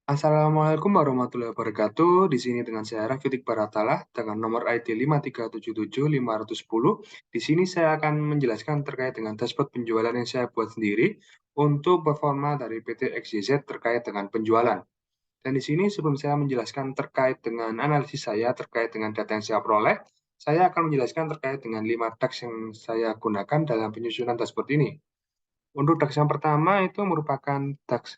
Assalamualaikum warahmatullahi wabarakatuh. Di sini dengan saya Rafiq Baratalah dengan nomor ID 5377510. Di sini saya akan menjelaskan terkait dengan dashboard penjualan yang saya buat sendiri untuk performa dari PT XYZ terkait dengan penjualan. Dan di sini sebelum saya menjelaskan terkait dengan analisis saya terkait dengan data yang saya peroleh, saya akan menjelaskan terkait dengan 5 DAX yang saya gunakan dalam penyusunan dashboard ini. Untuk DAX yang pertama itu merupakan DAX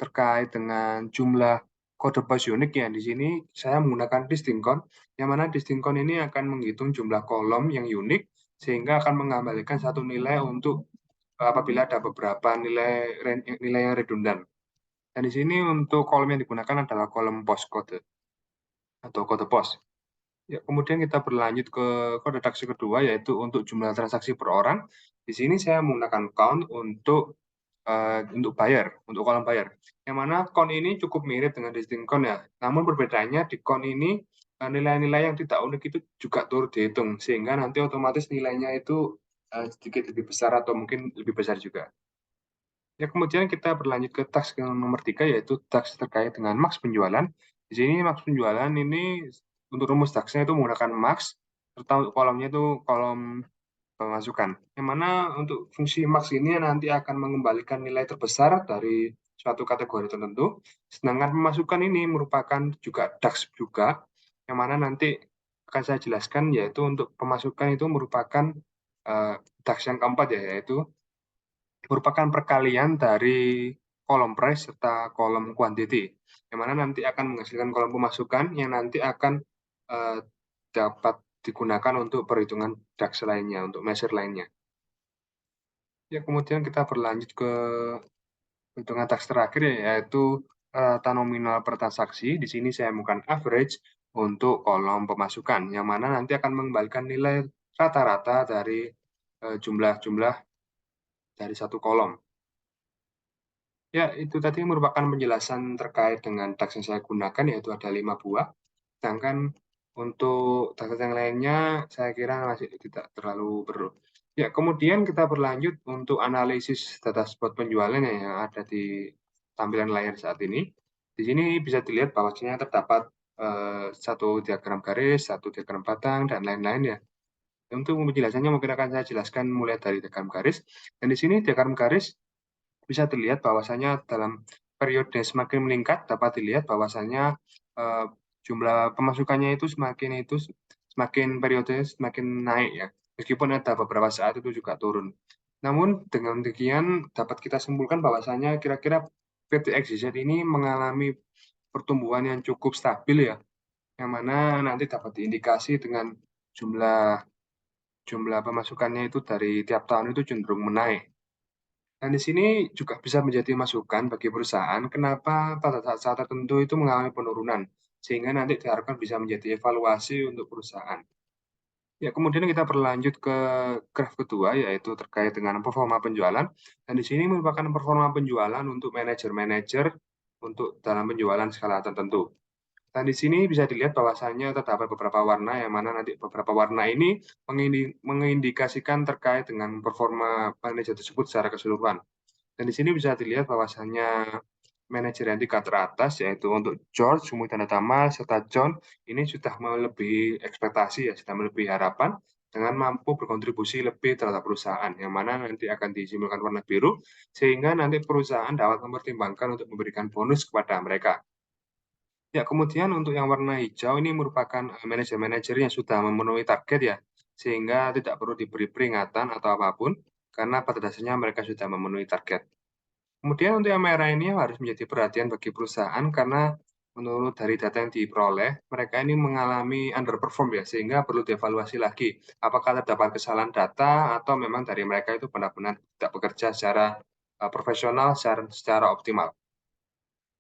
terkait dengan jumlah kode pos unik ya. Di sini saya menggunakan distinct count, yang mana distinct count ini akan menghitung jumlah kolom yang unik sehingga akan mengembalikan satu nilai untuk apabila ada beberapa nilai yang redundan. Dan di sini untuk kolom yang digunakan adalah kolom pos kode atau kode pos. Ya, kemudian kita berlanjut ke kode taksi kedua, yaitu untuk jumlah transaksi per orang. Di sini saya menggunakan count untuk buyer, untuk kolom buyer. Yang mana count ini cukup mirip dengan distinct count ya. Namun perbedaannya di count ini nilai-nilai yang tidak unik itu juga turut dihitung, sehingga nanti otomatis nilainya itu sedikit lebih besar atau mungkin lebih besar juga. Ya, kemudian kita berlanjut ke task yang nomor 3, yaitu task terkait dengan max penjualan. Di sini max penjualan ini untuk rumus taksnya itu menggunakan max, serta untuk kolomnya itu kolom pemasukan. Yang mana untuk fungsi max ini nanti akan mengembalikan nilai terbesar dari suatu kategori tertentu, sedangkan pemasukan ini merupakan juga DAX juga, yang mana nanti akan saya jelaskan, yaitu untuk pemasukan itu merupakan DAX yang keempat ya, yaitu merupakan perkalian dari kolom price serta kolom quantity, yang mana nanti akan menghasilkan kolom pemasukan yang nanti akan eh, dapat digunakan untuk perhitungan DAX lainnya, untuk measure lainnya. Ya, kemudian kita berlanjut ke hitungan DAX terakhir ya, yaitu rata nominal per transaksi. Di sini saya menggunakan average untuk kolom pemasukan, yang mana nanti akan mengembalikan nilai rata-rata dari jumlah-jumlah dari satu kolom. Ya, itu tadi merupakan penjelasan terkait dengan DAX yang saya gunakan, yaitu ada 5 buah. Sedangkan untuk DAX yang lainnya, saya kira masih tidak terlalu perlu. Ya, kemudian kita berlanjut untuk analisis data spot penjualan yang ada di tampilan layar saat ini. Di sini bisa dilihat bahwasanya terdapat satu diagram garis, satu diagram batang, dan lain-lain ya. Untuk penjelasannya mungkin akan saya jelaskan mulai dari diagram garis. Dan di sini diagram garis bisa dilihat bahwasanya dalam periode semakin meningkat dapat dilihat bahwasanya eh, jumlah pemasukannya itu semakin periode semakin naik ya, meskipun ada beberapa saat itu juga turun. Namun dengan demikian dapat kita simpulkan bahwasanya kira-kira PT XYZ ini mengalami pertumbuhan yang cukup stabil ya, yang mana nanti dapat diindikasi dengan jumlah jumlah pemasukannya itu dari tiap tahun itu cenderung menaik. Dan di sini juga bisa menjadi masukan bagi perusahaan kenapa pada saat-saat tertentu itu mengalami penurunan, sehingga nanti diharapkan bisa menjadi evaluasi untuk perusahaan. Ya, kemudian kita berlanjut ke graf kedua, yaitu terkait dengan performa penjualan. Dan di sini merupakan performa penjualan untuk manajer-manajer untuk dalam penjualan skala tertentu. Dan di sini bisa dilihat bahwasannya terdapat beberapa warna, yang mana nanti beberapa warna ini mengindikasikan terkait dengan performa manajer tersebut secara keseluruhan. Dan di sini bisa dilihat bahwasannya manajer yang tingkat teratas, yaitu untuk George, kemudian Tamal, serta John, ini sudah melebihi ekspektasi, ya, sudah melebihi harapan, dengan mampu berkontribusi lebih terhadap perusahaan, yang mana nanti akan disimbolkan warna biru, sehingga nanti perusahaan dapat mempertimbangkan untuk memberikan bonus kepada mereka. Ya, kemudian untuk yang warna hijau ini merupakan manajer-manajer yang sudah memenuhi target ya, sehingga tidak perlu diberi peringatan atau apapun, karena pada dasarnya mereka sudah memenuhi target. Kemudian untuk yang merah ini harus menjadi perhatian bagi perusahaan karena menurut dari data yang diperoleh, mereka ini mengalami underperform ya, sehingga perlu dievaluasi lagi apakah terdapat kesalahan data atau memang dari mereka itu benar-benar tidak bekerja secara profesional, secara optimal.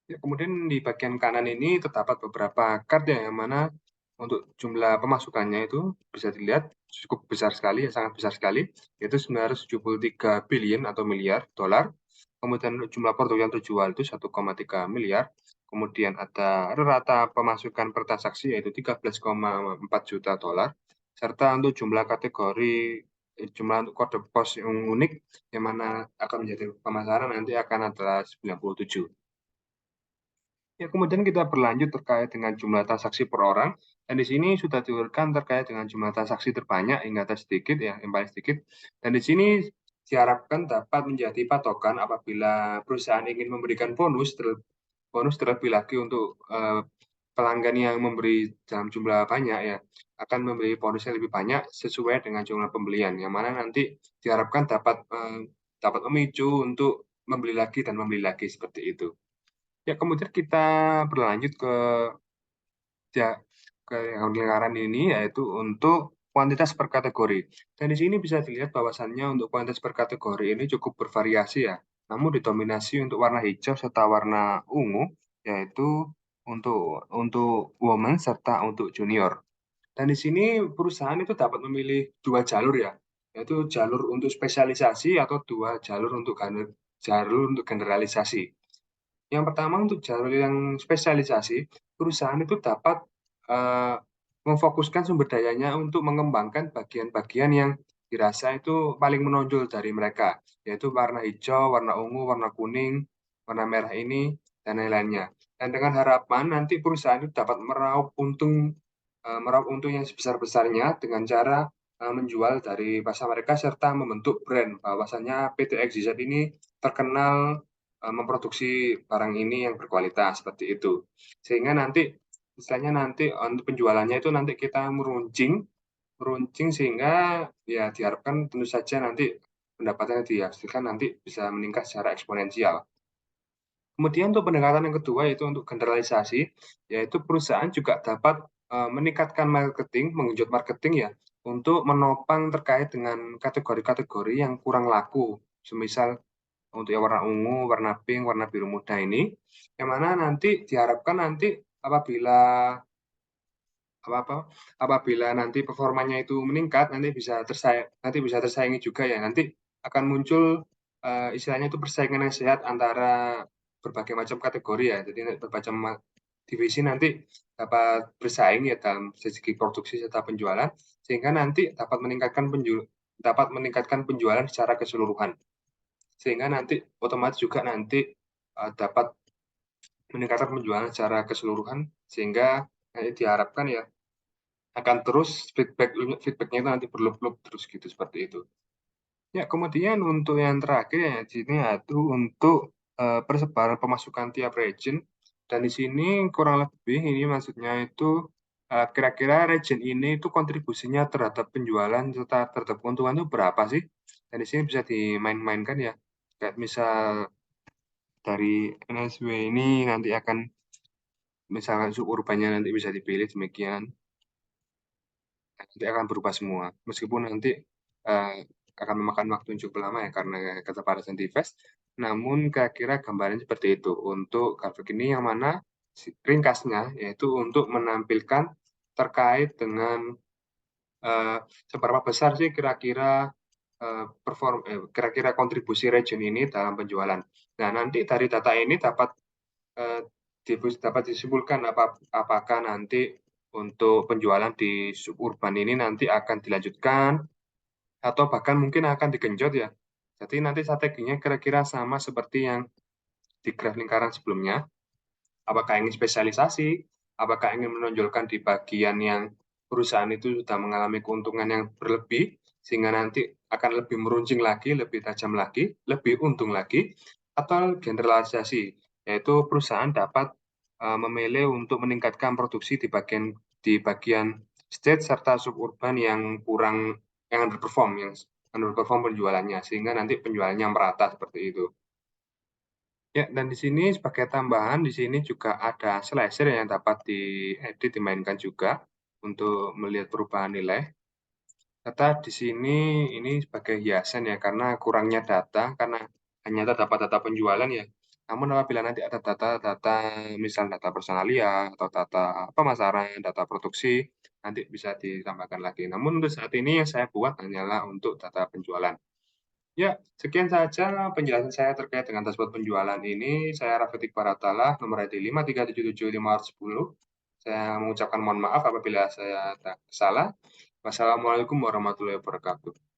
Ya, kemudian di bagian kanan ini terdapat beberapa card ya, yang mana untuk jumlah pemasukannya itu bisa dilihat cukup besar sekali, ya, sangat besar sekali, yaitu 973 billion atau miliar dolar. Kemudian untuk jumlah produk yang terjual itu 1,3 miliar. Kemudian ada rata pemasukan per transaksi yaitu 13,4 juta dolar. Serta untuk jumlah kategori, jumlah untuk kode pos yang unik, yang mana akan menjadi pemasaran nanti akan adalah 97. Ya, kemudian kita berlanjut terkait dengan jumlah transaksi per orang, dan di sini sudah diurutkan terkait dengan jumlah transaksi terbanyak hingga tersedikit ya, yang paling sedikit. Dan di sini diharapkan dapat menjadi patokan apabila perusahaan ingin memberikan bonus terlebih lagi untuk pelanggan yang memberi dalam jumlah banyak ya, akan memberi bonusnya lebih banyak sesuai dengan jumlah pembelian, yang mana nanti diharapkan dapat memicu untuk membeli lagi dan membeli lagi seperti itu. Ya, kemudian kita berlanjut ja ke yang lingkaran ini, yaitu untuk kuantitas per kategori. Dan di sini bisa dilihat bahwasannya untuk kuantitas per kategori ini cukup bervariasi ya, namun didominasi untuk warna hijau serta warna ungu, yaitu untuk woman serta untuk junior. Dan di sini perusahaan itu dapat memilih 2 jalur ya, yaitu jalur untuk spesialisasi atau 2 jalur untuk generalisasi. Yang pertama untuk jalur yang spesialisasi, perusahaan itu dapat eh, memfokuskan sumber dayanya untuk mengembangkan bagian-bagian yang dirasa itu paling menonjol dari mereka, yaitu warna hijau, warna ungu, warna kuning, warna merah ini, dan lain-lainnya. Dan dengan harapan nanti perusahaan itu dapat meraup untung yang sebesar-besarnya dengan cara menjual dari pasar mereka serta membentuk brand bahwasannya PT XYZ ini terkenal memproduksi barang ini yang berkualitas seperti itu. Sehingga nanti misalnya nanti untuk penjualannya itu nanti kita meruncing, meruncing sehingga ya diharapkan tentu saja nanti pendapatan yang dihasilkan nanti bisa meningkat secara eksponensial. Kemudian untuk pendekatan yang kedua yaitu untuk generalisasi, yaitu perusahaan juga dapat meningkatkan marketing, menggenjot marketing ya, untuk menopang terkait dengan kategori-kategori yang kurang laku. Semisal untuk yang warna ungu, warna pink, warna biru muda ini, yang mana nanti diharapkan nanti apabila apa apa apabila nanti performanya itu meningkat, nanti bisa tersaingi juga ya. Nanti akan muncul istilahnya itu persaingan yang sehat antara berbagai macam kategori ya. Jadi berbagai macam divisi nanti dapat bersaing ya dalam segi produksi serta penjualan, sehingga nanti dapat meningkatkan penjualan secara keseluruhan, sehingga nanti otomatis juga nanti dapat meningkatkan penjualan secara keseluruhan, sehingga nanti diharapkan ya akan terus feedbacknya itu nanti berloop-loop terus gitu seperti itu. Ya, kemudian untuk yang terakhir ya di sini yaitu untuk persebaran pemasukan tiap region, dan di sini kurang lebih ini maksudnya itu kira-kira region ini itu kontribusinya terhadap penjualan serta terhadap keuntungan itu berapa sih? Dan di sini bisa dimain-mainkan ya. Kayak misal dari NSW ini nanti akan misalkan suburbannya nanti bisa dipilih demikian, nanti akan berubah semua. Meskipun nanti eh, akan memakan waktu yang cukup lama ya karena keterbatasan device, namun kira-kira gambarannya seperti itu untuk grafik ini, yang mana ringkasnya yaitu untuk menampilkan terkait dengan eh, seberapa besar sih kira-kira kontribusi region ini dalam penjualan. Nah, nanti dari data ini eh, dapat disimpulkan apakah nanti untuk penjualan di suburban ini nanti akan dilanjutkan atau bahkan mungkin akan digenjot ya. Jadi nanti strateginya kira-kira sama seperti yang di graf lingkaran sebelumnya. Apakah ingin spesialisasi, apakah ingin menonjolkan di bagian yang perusahaan itu sudah mengalami keuntungan yang berlebih, sehingga nanti akan lebih meruncing lagi, lebih tajam lagi, lebih untung lagi, atau generalisasi, yaitu perusahaan dapat memilih untuk meningkatkan produksi di bagian state serta suburban yang underperform penjualannya, sehingga nanti penjualannya merata seperti itu. Ya, dan di sini sebagai tambahan, di sini juga ada slicer yang dapat diedit, dimainkan juga untuk melihat perubahan nilai. Tetap di sini ini sebagai hiasan ya, karena kurangnya data, karena hanya terdapat data penjualan ya. Namun apabila nanti ada data-data, misal data personalia, atau data pemasaran, data produksi, nanti bisa ditambahkan lagi. Namun untuk saat ini yang saya buat hanyalah untuk data penjualan. Ya, sekian saja penjelasan saya terkait dengan dashboard penjualan ini. Saya Raffitik Baratala, nomor ID 5377510. Saya mengucapkan mohon maaf apabila saya salah. Wassalamualaikum warahmatullahi wabarakatuh.